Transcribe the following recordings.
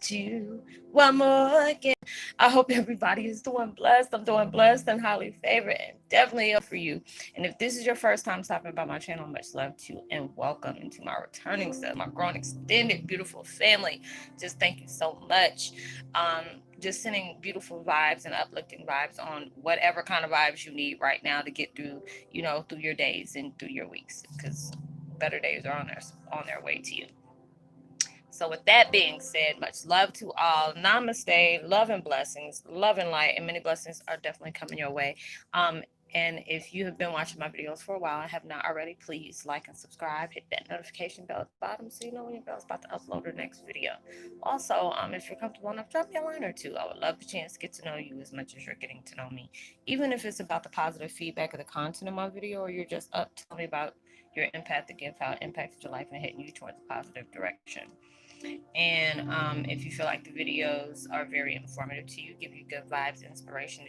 you one more again. I hope everybody is doing blessed. I'm doing blessed and highly favored and definitely up for you. And if this is your first time stopping by my channel, much love to you and welcome into my returning stuff, my growing extended beautiful family. Just thank you so much. Um, just sending beautiful vibes and uplifting vibes on whatever kind of vibes you need right now to get through, through your days and through your weeks, because better days are on their way to you. So, with that being said, much love to all. Namaste, love and blessings, love and light, and many blessings are definitely coming your way. Um, and if you have been watching my videos for a while and have not already, please like and subscribe. Hit that notification bell at the bottom so you know when your bell's about to upload the next video. Also, if you're comfortable enough, drop me a line or two. I would love the chance to get to know you as much as you're getting to know me. Even if it's about the positive feedback of the content of my video, or you're just up telling me about your empathic gift, how it impacted your life and hitting you towards a positive direction. And if you feel like the videos are very informative to you, give you good vibes, inspiration,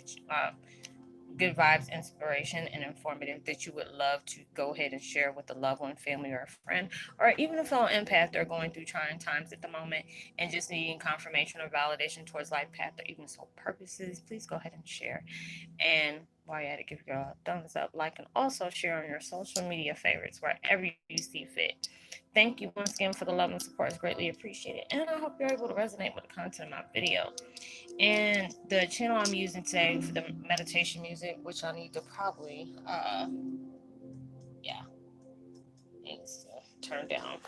and informative that you would love to go ahead and share with a loved one, family, or a friend, or even a fellow empath they're going through trying times at the moment and just needing confirmation or validation towards life path or even soul purposes, please go ahead and share. And while you're at it, give your girl a thumbs up, like, and also share on your social media favorites wherever you see fit. Thank you once again for the love and support. It's greatly appreciated. And I hope you're able to resonate with the content of my video. And the channel I'm using today for the meditation music, which I need to probably, yeah, needs to turn down,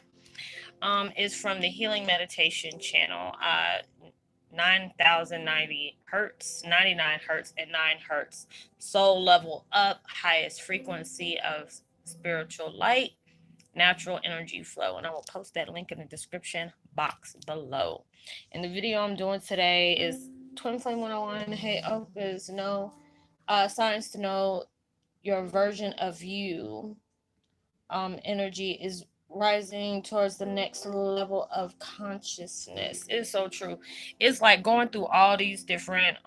is from the Healing Meditation channel. 9,090 hertz, 99 hertz, and 9 hertz. Soul level up, highest frequency of spiritual light, natural energy flow. And I will post that link in the description box below. And the video I'm doing today is Twin Flame 101. Heyokas, know signs to know your version of you. Energy is rising towards the next level of consciousness. It's so true. It's like going through all these different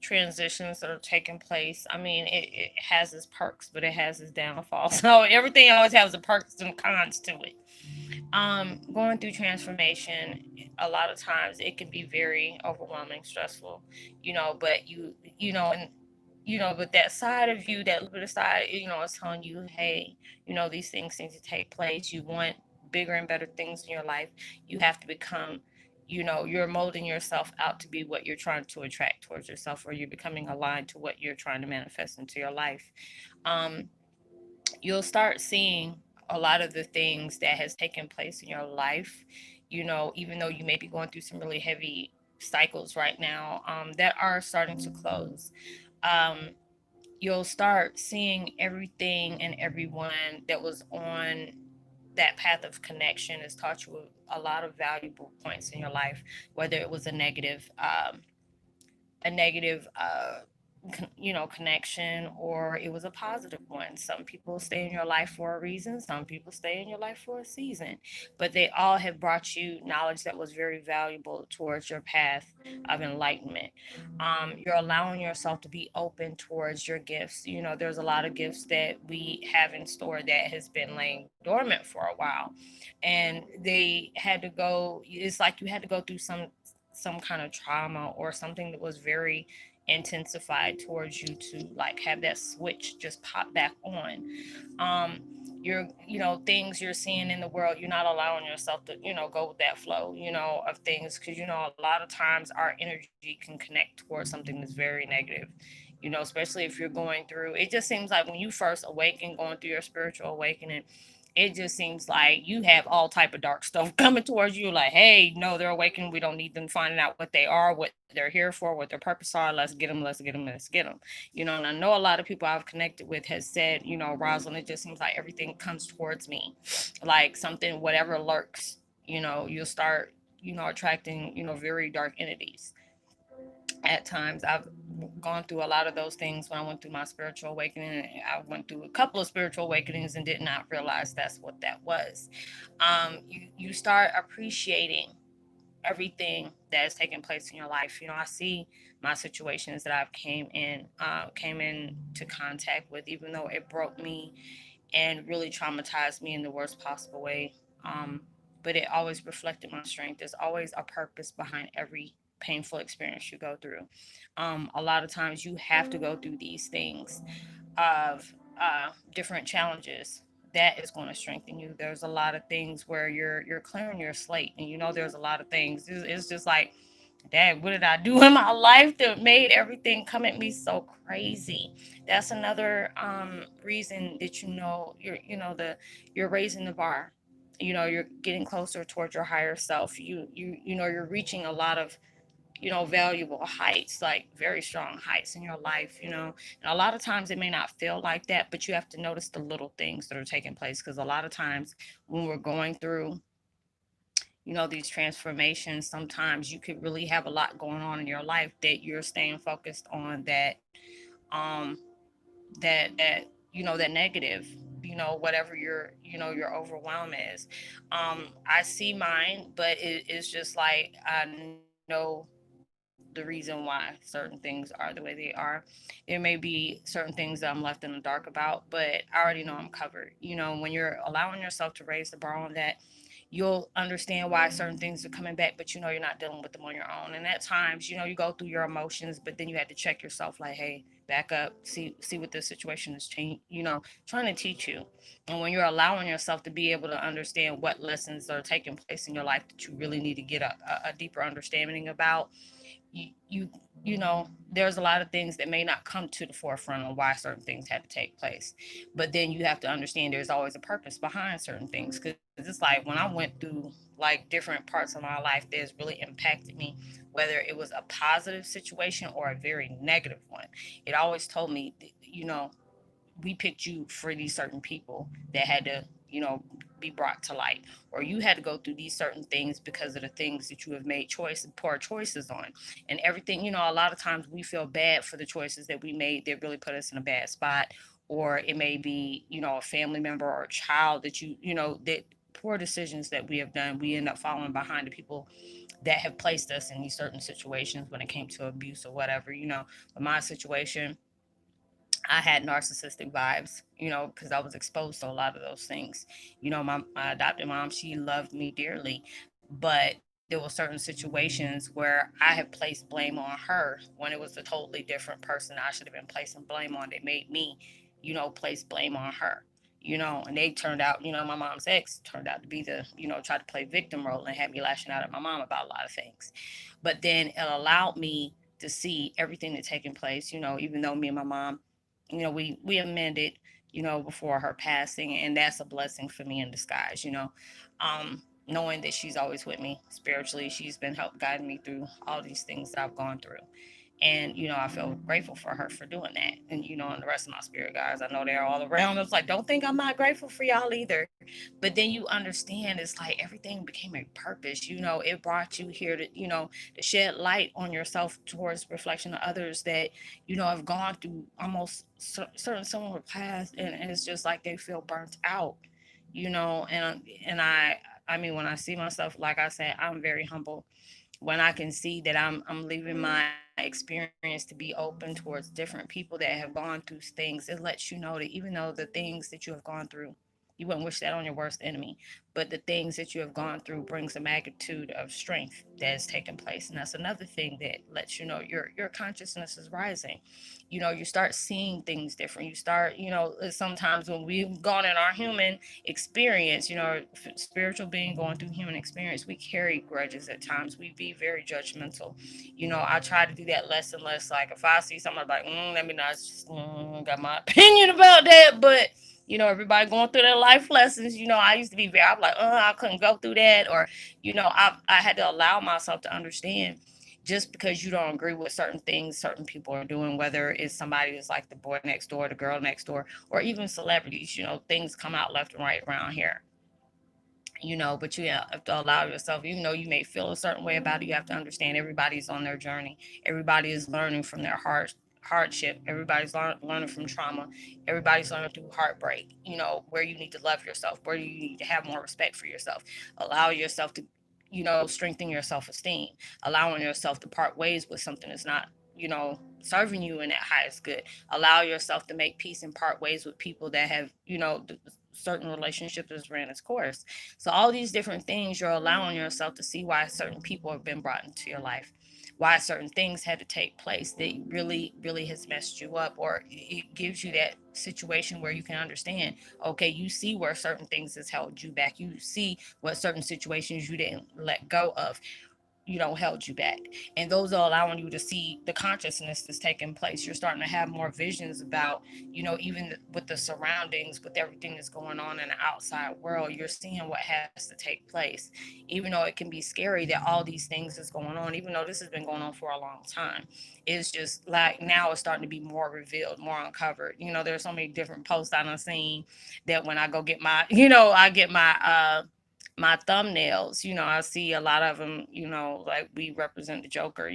transitions that are taking place. I mean, it has its perks, but it has its downfalls. So everything always has the perks and cons to it. Going through transformation, a lot of times it can be very overwhelming, stressful, but but that side of you, that little bit of side, is telling you, hey, these things need to take place. You want bigger and better things in your life. You have to become, you're molding yourself out to be what you're trying to attract towards yourself, or you're becoming aligned to what you're trying to manifest into your life. Um, you'll start seeing a lot of the things that has taken place in your life, even though you may be going through some really heavy cycles right now, that are starting to close. Um, you'll start seeing everything and everyone that was on that path of connection has taught you a lot of valuable points in your life, whether it was a negative connection, or it was a positive one. Some people stay in your life for a reason, some people stay in your life for a season, but they all have brought you knowledge that was very valuable towards your path of enlightenment. You're allowing yourself to be open towards your gifts. There's a lot of gifts that we have in store that has been laying dormant for a while, and they had to go. It's like you had to go through some kind of trauma or something that was very intensified towards you to like have that switch just pop back on. um things you're seeing in the world, you're not allowing yourself to go with that flow of things, because a lot of times our energy can connect towards something that's very negative, especially if you're going through. It just seems like when you first awaken, going through your spiritual awakening, it just seems like you have all type of dark stuff coming towards you, like, hey, no, they're awakening, we don't need them, finding out what they are, what they're here for, what their purpose are. Let's get them, let's get them, let's get them. And I know a lot of people I've connected with has said, Rosalind, it just seems like everything comes towards me, like something, whatever lurks, you'll start attracting very dark entities. At times I've gone through a lot of those things when I went through my spiritual awakening. I went through a couple of spiritual awakenings and did not realize that's what that was. You start appreciating everything that has taken place in your life. I see my situations that I've came into contact with, even though it broke me and really traumatized me in the worst possible way. but it always reflected my strength. There's always a purpose behind every painful experience you go through. A lot of times you have to go through these things of different challenges that is going to strengthen you. There's a lot of things where you're clearing your slate, and you know there's a lot of things. It's just like, Dad, what did I do in my life that made everything come at me so crazy? That's another reason that you're raising the bar. You're getting closer towards your higher self. You're reaching a lot of valuable heights, like very strong heights in your life, and a lot of times it may not feel like that, but you have to notice the little things that are taking place, because a lot of times when we're going through these transformations, sometimes you could really have a lot going on in your life that you're staying focused on, um that negative, whatever your overwhelm is. I see mine, but it's just like I know the reason why certain things are the way they are. There may be certain things that I'm left in the dark about, but I already know I'm covered. When you're allowing yourself to raise the bar on that, you'll understand why certain things are coming back, but you're not dealing with them on your own. And at times, you go through your emotions, but then you had to check yourself, like, hey, back up, see what this situation is trying to teach you. And when you're allowing yourself to be able to understand what lessons are taking place in your life that you really need to get a deeper understanding about, you you there's a lot of things that may not come to the forefront on why certain things had to take place, but then you have to understand there's always a purpose behind certain things, because it's like when I went through like different parts of my life that's really impacted me, whether it was a positive situation or a very negative one. It always told me, we picked you for these certain people that had to, be brought to light, or you had to go through these certain things because of the things that you have made poor choices on, and everything. A lot of times we feel bad for the choices that we made that really put us in a bad spot, or it may be, a family member or a child that that poor decisions that we have done. We end up following behind the people that have placed us in these certain situations when it came to abuse or whatever. But my situation, I had narcissistic vibes, because I was exposed to a lot of those things. My adopted mom, she loved me dearly, but there were certain situations where I have placed blame on her when it was a totally different person I should have been placing blame on, that made me, place blame on her. And they turned out, my mom's ex turned out to be tried to play victim role and had me lashing out at my mom about a lot of things. But then it allowed me to see everything that's taking place, even though me and my mom, we amended, before her passing, and that's a blessing for me in disguise. Knowing that she's always with me spiritually, she's been help guiding me through all these things that I've gone through. And I feel grateful for her for doing that. And and the rest of my spirit guys, I know they're all around. It's like, don't think I'm not grateful for y'all either. But then you understand, it's like everything became a purpose. It brought you here to shed light on yourself towards reflection of others that have gone through almost certain similar paths, and it's just like they feel burnt out. And I mean, when I see myself, like I said, I'm very humble when I can see that I'm leaving my experience to be open towards different people that have gone through things. It lets you know that even though the things that you have gone through, you wouldn't wish that on your worst enemy, but the things that you have gone through brings a magnitude of strength that has taken place. And that's another thing that lets you know your consciousness is rising. You start seeing things different. You start, sometimes when we've gone in our human experience, spiritual being going through human experience, we carry grudges at times. We be very judgmental. I try to do that less and less. Like if I see someone, like, let me not, got my opinion about that, but everybody going through their life lessons. I used to be very, I'm like, I couldn't go through that. Or, I had to allow myself to understand, just because you don't agree with certain things certain people are doing, whether it's somebody that's like the boy next door, the girl next door, or even celebrities, things come out left and right around here. But you have to allow yourself, even though you may feel a certain way about it, you have to understand everybody's on their journey. Everybody is learning from their hardship. Everybody's learning from trauma. Everybody's learning through heartbreak. Where you need to love yourself, where you need to have more respect for yourself. Allow yourself to, strengthen your self-esteem. Allowing yourself to part ways with something that's not, serving you in that highest good. Allow yourself to make peace and part ways with people that have, certain relationships has ran its course. So all these different things, you're allowing yourself to see why certain people have been brought into your life, why certain things had to take place that really has messed you up, or it gives you that situation where you can understand, okay, you see where certain things has held you back, you see what certain situations you didn't let go of, held you back. And those are allowing you to see the consciousness that's taking place. You're starting to have more visions about, even with the surroundings, with everything that's going on in the outside world, you're seeing what has to take place. Even though it can be scary that all these things is going on, even though this has been going on for a long time, it's just like now it's starting to be more revealed, more uncovered. There's so many different posts I've seen that when I go get my, I get my thumbnails, I see a lot of them, like we represent the Joker,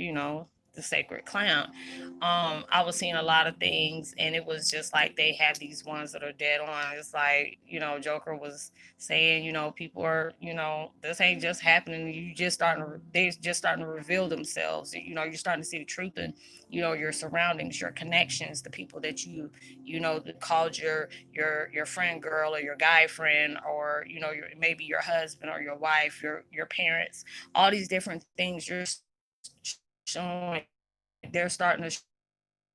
the sacred clown. I was seeing a lot of things, and it was just like they have these ones that are dead on. It's like, Joker was saying, people are, this ain't just happening. They just starting to reveal themselves. You're starting to see the truth in, your surroundings, your connections, the people that called your friend girl or your guy friend, or maybe your husband or your wife, your parents, all these different things you're showing. They're starting to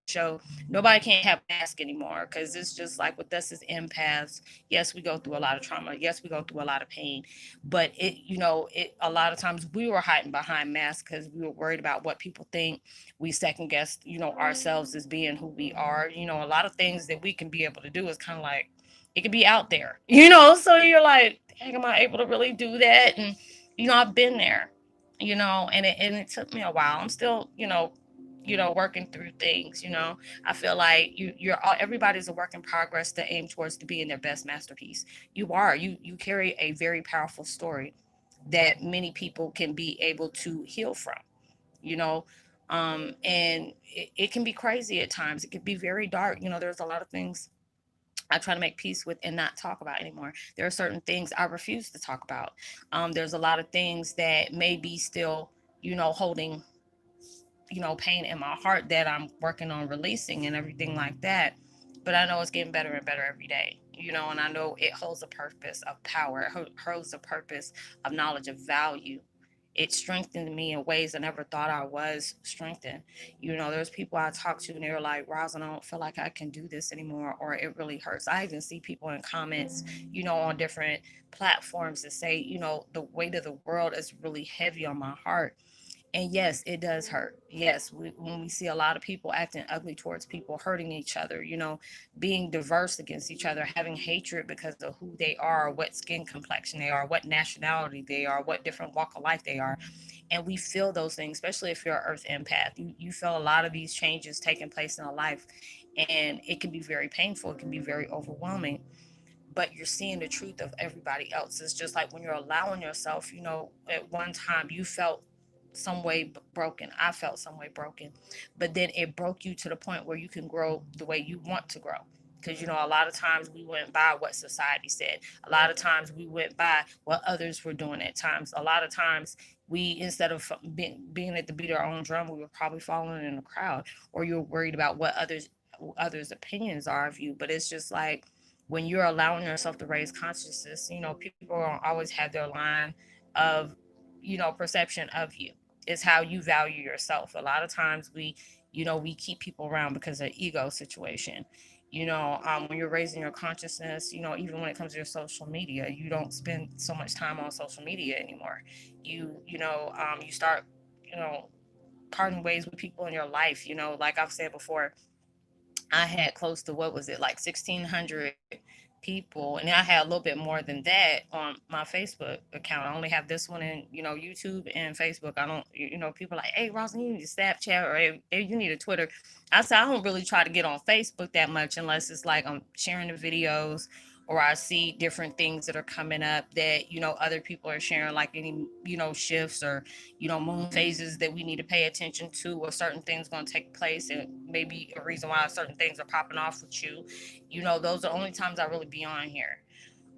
show nobody can't have a mask anymore, because it's just like with us as empaths. Yes, we go through a lot of trauma. Yes, we go through a lot of pain, but it a lot of times we were hiding behind masks because we were worried about what people think. We second guessed, ourselves as being who we are. A lot of things that we can be able to do is kind of like it could be out there, so you're like, dang, am I able to really do that? And I've been there, and it took me a while. I'm still, working through things. I feel like you're all, everybody's a work in progress to aim towards to being their best masterpiece. You carry a very powerful story that many people can be able to heal from, you know. And it can be crazy at times. It can be very dark. There's a lot of things I try to make peace with and not talk about anymore. There are certain things I refuse to talk about. There's a lot of things that may be still, holding, pain in my heart that I'm working on releasing and everything like that. But I know it's getting better and better every day, and I know it holds a purpose of power. It holds a purpose of knowledge, of value. It strengthened me in ways I never thought I was strengthened. There's people I talk to and they're like, Roslyn, I don't feel like I can do this anymore, or it really hurts. I even see people in comments, on different platforms that say, the weight of the world is really heavy on my heart. And yes, it does hurt. Yes, when we see a lot of people acting ugly towards people, hurting each other, being diverse against each other, having hatred because of who they are, what skin complexion they are, what nationality they are, what different walk of life they are. And we feel those things, especially if you're an earth empath. You feel a lot of these changes taking place in a life, and it can be very painful. It can be very overwhelming, but you're seeing the truth of everybody else. It's just like when you're allowing yourself, at one time you felt some way broken. I felt some way broken, but then it broke you to the point where you can grow the way you want to grow. Because, a lot of times we went by what society said. A lot of times we went by what others were doing at times. A lot of times we, instead of being at the beat of our own drum, we were probably following in the crowd, or you're worried about what others' opinions are of you. But it's just like when you're allowing yourself to raise consciousness, people always have their line of, perception of you. It's how you value yourself. A lot of times we keep people around because of ego situation. When you're raising your consciousness, even when it comes to your social media, you don't spend so much time on social media anymore. You start, you know, parting ways with people in your life. Like I've said before, I had close to, what was it, like 1,600 people, and I had a little bit more than that on my Facebook account. I only have this one in, YouTube and Facebook. I don't, people are like, hey, Roslyn, you need a Snapchat, or hey, you need a Twitter. I said, I don't really try to get on Facebook that much unless it's like I'm sharing the videos, or I see different things that are coming up that, other people are sharing, like any, shifts, or, moon phases that we need to pay attention to, or certain things going to take place, and maybe a reason why certain things are popping off with you. Those are the only times I really be on here.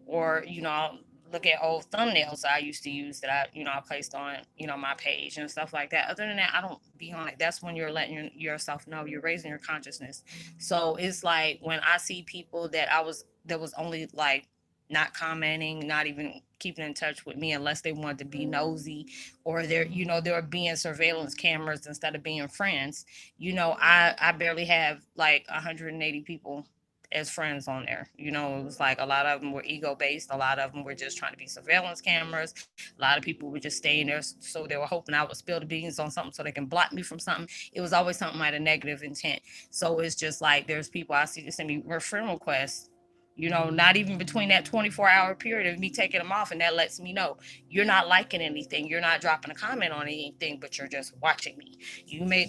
Or, I'll look at old thumbnails I used to use that I placed on, my page and stuff like that. Other than that, I don't be on it. That's when you're letting yourself know you're raising your consciousness. So it's like when I see people that was only like not commenting, not even keeping in touch with me unless they wanted to be nosy, or they're being surveillance cameras instead of being friends. I barely have like 180 people as friends on there. It was like a lot of them were ego based, a lot of them were just trying to be surveillance cameras, a lot of people were just staying there so they were hoping I would spill the beans on something so they can block me from something. It was always something like a negative intent. So it's just like there's people I see that send me friend requests, not even between that 24-hour period of me taking them off. And that lets me know you're not liking anything. You're not dropping a comment on anything, but you're just watching me.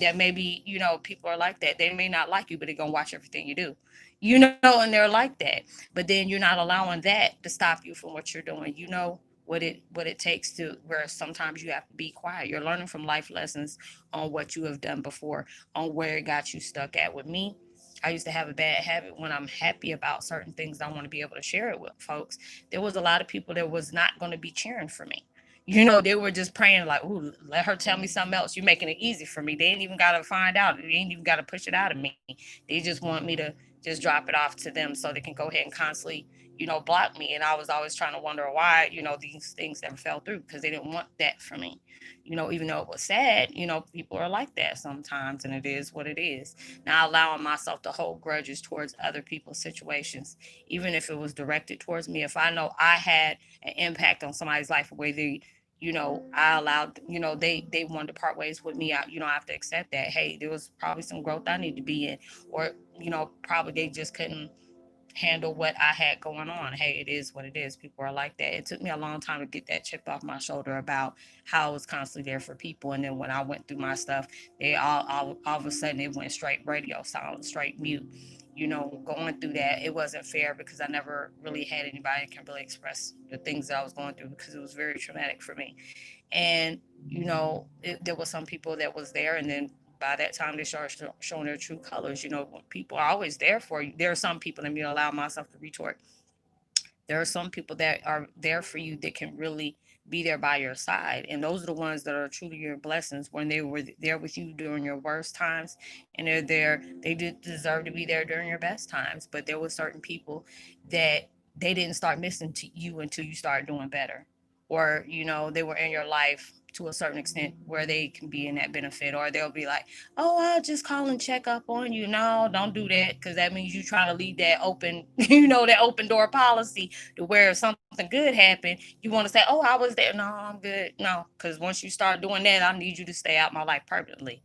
That maybe, people are like that. They may not like you, but they're going to watch everything you do, and they're like that. But then you're not allowing that to stop you from what you're doing. What it takes to where sometimes you have to be quiet. You're learning from life lessons on what you have done before, on where it got you stuck at. With me, I used to have a bad habit when I'm happy about certain things. I want to be able to share it with folks. There was a lot of people that was not going to be cheering for me. They were just praying like, "Ooh, let her tell me something else. You're making it easy for me." They ain't even got to find out. They ain't even got to push it out of me. They just want me to just drop it off to them so they can go ahead and constantly, block me. And I was always trying to wonder why, these things never fell through because they didn't want that for me. Even though it was sad, people are like that sometimes, and it is what it is. Not allowing myself to hold grudges towards other people's situations, even if it was directed towards me. If I know I had an impact on somebody's life, where I allowed, they wanted to part ways with me. I have to accept that. Hey, there was probably some growth I need to be in, or probably they just couldn't handle what I had going on. Hey, it is what it is. People are like that. It took me a long time to get that chipped off my shoulder about how I was constantly there for people. And then when I went through my stuff, they all of a sudden it went straight radio silent, straight mute. Going through that, it wasn't fair because I never really had anybody that can really express the things that I was going through because it was very traumatic for me. And there was some people that was there, and then by that time they started showing their true colors. People are always there for you. There are some people, let me allow myself to retort, there are some people that are there for you that can really be there by your side, and those are the ones that are truly your blessings, when they were there with you during your worst times, and they did deserve to be there during your best times. But there were certain people that they didn't start missing to you until you started doing better, or they were in your life to a certain extent where they can be in that benefit, or they'll be like, "Oh, I'll just call and check up on you." No, don't do that, because that means you trying to leave that open, that open door policy, to where if something good happened, you want to say, "Oh, I was there." No, I'm good. No, because once you start doing that, I need you to stay out my life permanently.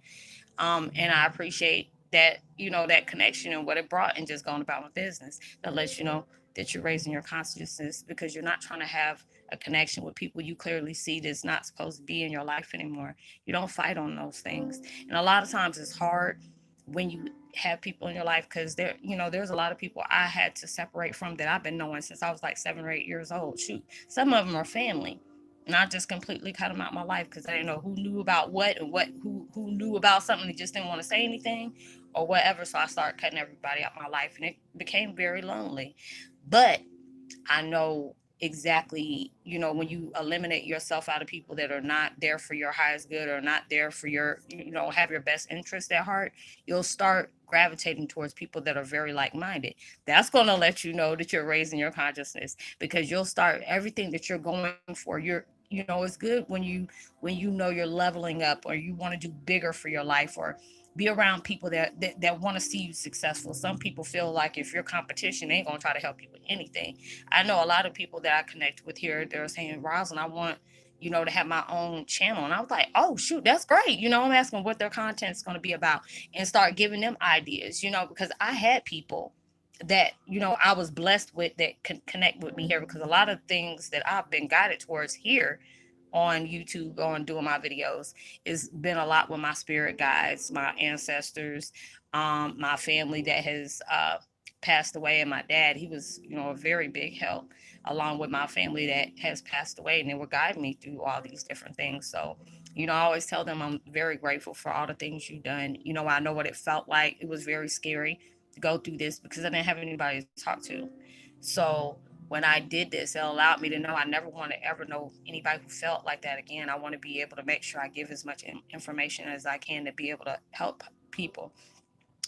And I appreciate that, that connection and what it brought, and just going about my business. That lets you know that you're raising your consciousness, because you're not trying to have a connection with people you clearly see that's not supposed to be in your life anymore. You don't fight on those things. And a lot of times it's hard when you have people in your life, because there's a lot of people I had to separate from that I've been knowing since I was like 7 or 8 years old. Shoot, some of them are family, and I just completely cut them out of my life because I didn't know who knew about what, and who knew about something and just didn't want to say anything or whatever. So I started cutting everybody out of my life, and it became very lonely. But I know exactly, when you eliminate yourself out of people that are not there for your highest good, or not there for your, have your best interest at heart, you'll start gravitating towards people that are very like minded. That's going to let you know that you're raising your consciousness, because you'll start everything that you're going for. It's good when you know you're leveling up, or you want to do bigger for your life, or be around people that want to see you successful. Some people feel like if you're competition, they ain't gonna try to help you with anything. I know a lot of people that I connect with here, they're saying, "Roslynn, I want, to have my own channel." And I was like, "Oh shoot, that's great." I'm asking what their content's gonna be about, and start giving them ideas, because I had people that, I was blessed with, that can connect with me here, because a lot of things that I've been guided towards here on YouTube, on doing my videos, it's been a lot with my spirit guides, my ancestors, my family that has passed away, and my dad, he was, a very big help, along with my family that has passed away, and they were guiding me through all these different things. So, I always tell them I'm very grateful for all the things you've done. I know what it felt like. It was very scary to go through this because I didn't have anybody to talk to. So when I did this, it allowed me to know I never want to ever know anybody who felt like that again. I want to be able to make sure I give as much information as I can to be able to help people.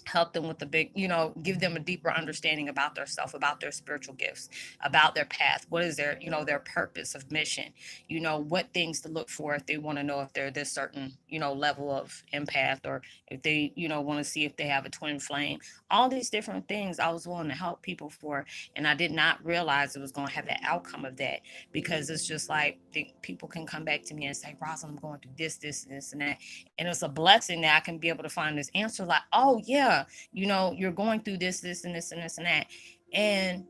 help them with the big, give them a deeper understanding about their self, about their spiritual gifts, about their path. What is their, their purpose of mission? What things to look for if they want to know if they're this certain, level of empath, or if they, want to see if they have a twin flame. All these different things I was willing to help people for. And I did not realize it was going to have the outcome of that, because it's just like people can come back to me and say, Rosalind, I'm going through this, this, and that. And it's a blessing that I can be able to find this answer, like, oh yeah, you're going through this and this and this and that. And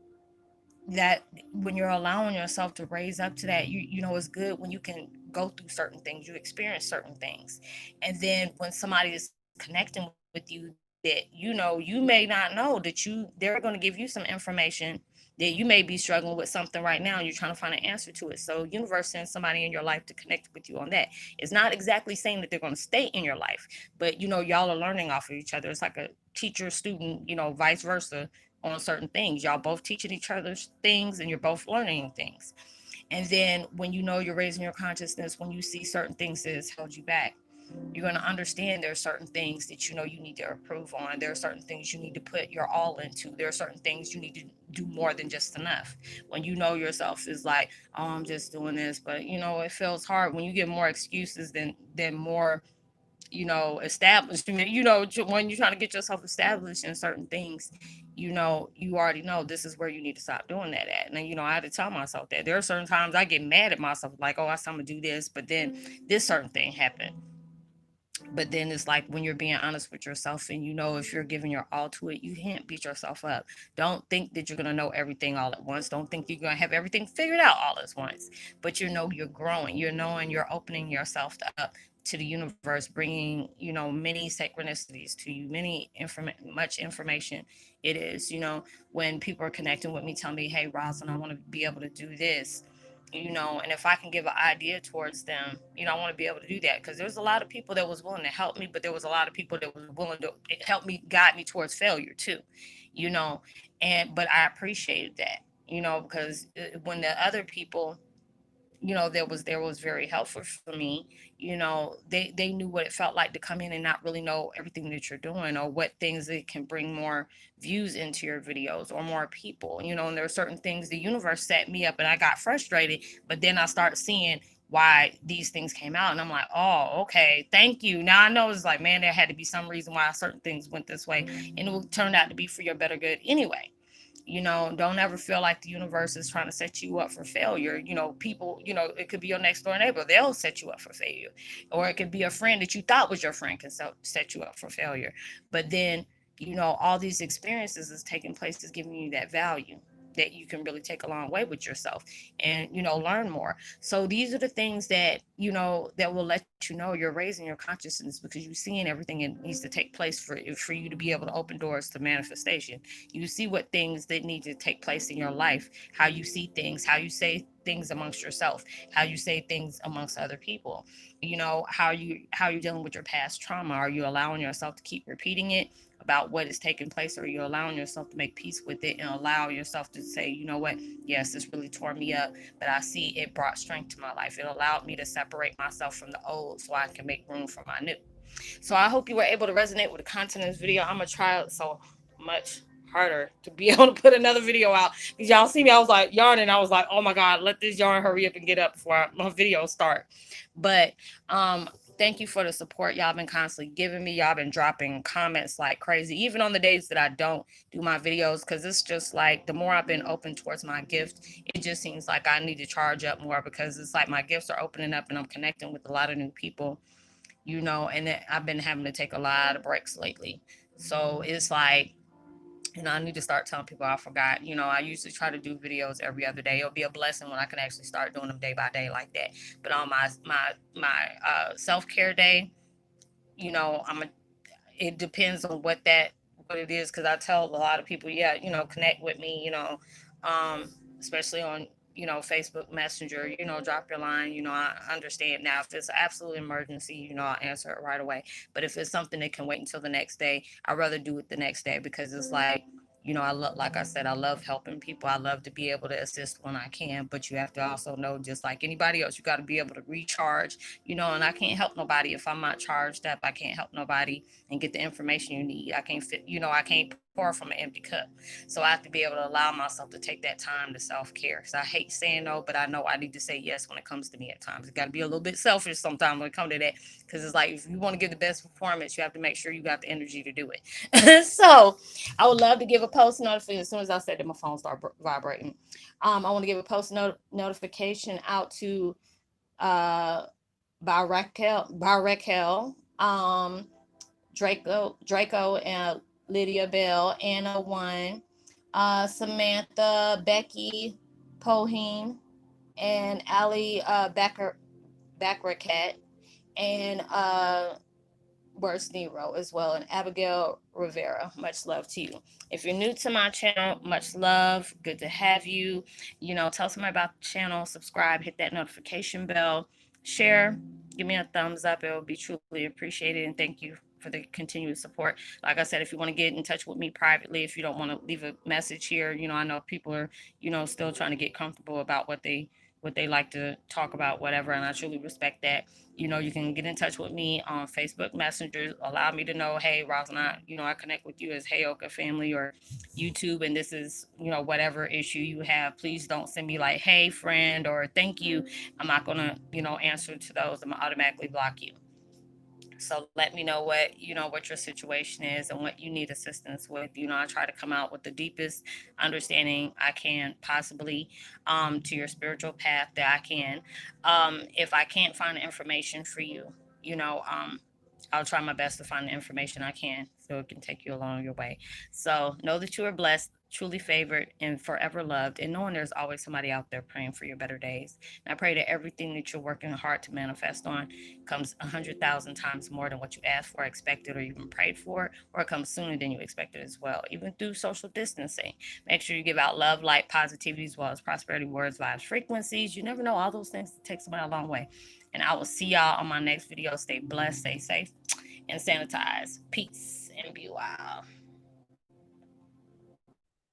that, when you're allowing yourself to raise up to that, it's good when you can go through certain things, you experience certain things. And then when somebody is connecting with you that, you may not know, that they're going to give you some information that you may be struggling with something right now, and you're trying to find an answer to it. So universe sends somebody in your life to connect with you on that. It's not exactly saying that they're going to stay in your life, but y'all are learning off of each other. It's like a teacher student, vice versa, on certain things. Y'all both teaching each other things, and you're both learning things. And then when you're raising your consciousness, when you see certain things that has held you back, you're going to understand there are certain things that you need to improve on. There are certain things you need to put your all into. There are certain things you need to do more than just enough. When yourself is like, oh, I'm just doing this, but it feels hard when you get more excuses than more establishment. When you're trying to get yourself established in certain things, you already know this is where you need to stop doing that at. And then, I had to tell myself that there are certain times I get mad at myself, like, oh, I said I'm gonna do this, but then this certain thing happened. But then it's like, when you're being honest with yourself, and if you're giving your all to it, you can't beat yourself up. Don't think that you're going to know everything all at once. Don't think you're going to have everything figured out all at once. But you're growing. You're knowing, you're opening yourself up to the universe, bringing many synchronicities to you, much information. It is, when people are connecting with me, tell me, hey, Rosalind, I want to be able to do this, and if I can give an idea towards them, I want to be able to do that, because there's a lot of people that was willing to help me, but there was a lot of people that was willing to help me, guide me towards failure too, you know, but I appreciated that, because when the other people, there was very helpful for me. They knew what it felt like to come in and not really know everything that you're doing, or what things that can bring more views into your videos, or more people. And there are certain things the universe set me up, and I got frustrated, but then I start seeing why these things came out, and I'm like, oh, okay, thank you. Now I know, it's like, man, there had to be some reason why certain things went this way, and it will turn out to be for your better good anyway. Don't ever feel like the universe is trying to set you up for failure. People, it could be your next door neighbor, they'll set you up for failure. Or it could be a friend that you thought was your friend, can set you up for failure. But then, all these experiences is taking place, is giving you that value that you can really take a long way with yourself, and learn more. So these are the things that that will let you know you're raising your consciousness, because you're seeing everything that needs to take place for you to be able to open doors to manifestation. You see what things that need to take place in your life, how you see things, how you say things amongst yourself, how you say things amongst other people. How you're dealing with your past trauma. Are you allowing yourself to keep repeating it about what is taking place, or are you allowing yourself to make peace with it, and allow yourself to say, you know what, yes, this really tore me up, but I see it brought strength to my life. It allowed me to separate myself from the old so I can make room for my new. So I hope you were able to resonate with the content of this video. I'm gonna try it so much harder to be able to put another video out, because y'all see me, I was like yarning. I was like, oh my god, let this yarn hurry up and get up before my video start. But thank you for the support y'all been constantly giving me. Y'all been dropping comments like crazy, even on the days that I don't do my videos, because it's just like, the more I've been open towards my gift, it just seems like I need to charge up more, because it's like my gifts are opening up, and I'm connecting with a lot of new people, and I've been having to take a lot of breaks lately. So it's like, I need to start telling people I forgot. I usually try to do videos every other day. It'll be a blessing when I can actually start doing them day by day like that. But on my self care day, I'm a it depends on what it is, because I tell a lot of people, yeah, connect with me, um especially on Facebook Messenger, drop your line. I understand. Now if it's an absolute emergency, I'll answer it right away. But if it's something that can wait until the next day, I'd rather do it the next day, because it's like, I love, like I said, I love helping people. I love to be able to assist when I can, but you have to also know, just like anybody else, you got to be able to recharge, and I can't help nobody if I'm not charged up. I can't help nobody and get the information you need. I can't fit, I can't pour from an empty cup. So I have to be able to allow myself to take that time to self-care, because I hate saying no, but I know I need to say yes when it comes to me at times. It got to be a little bit selfish sometimes when it comes to that, because it's like, if you want to give the best performance, you have to make sure you got the energy to do it. So I would love to give a post notification. As soon as I said that, my phone started vibrating. I want to give a post notification out to uh, by Raquel, Draco, and Lydia Bell, Anna One, Samantha, Becky, Poheen, and Ali Backracat, and Worst Nero as well, and Abigail Rivera. Much love to you. If you're new to my channel, much love. Good to have you. Tell somebody about the channel, subscribe, hit that notification bell, share, give me a thumbs up. It will be truly appreciated. And thank you for the continued support. Like I said, if you want to get in touch with me privately, if you don't want to leave a message here, I know people are, still trying to get comfortable about what they like to talk about, whatever, and I truly respect that. You can get in touch with me on Facebook Messenger. Allow me to know, hey, Roslynn, I connect with you as Heyoka family, or YouTube, and this is, whatever issue you have. Please don't send me like, hey, friend, or thank you. I'm not gonna, answer to those. I'm gonna automatically block you. So let me know what your situation is and what you need assistance with. I try to come out with the deepest understanding I can possibly, to your spiritual path that I can. If I can't find the information for you, I'll try my best to find the information I can so it can take you along your way. So know that you are blessed, truly favored, and forever loved, and knowing there's always somebody out there praying for your better days. And I pray that everything that you're working hard to manifest on comes 100,000 times more than what you asked for, expected, or even prayed for, or it comes sooner than you expected as well, even through social distancing. Make sure you give out love, light, positivity, as well as prosperity, words, vibes, frequencies. You never know, all those things take somebody a long way. And I will see y'all on my next video. Stay blessed, stay safe, and sanitize. Peace and be wild.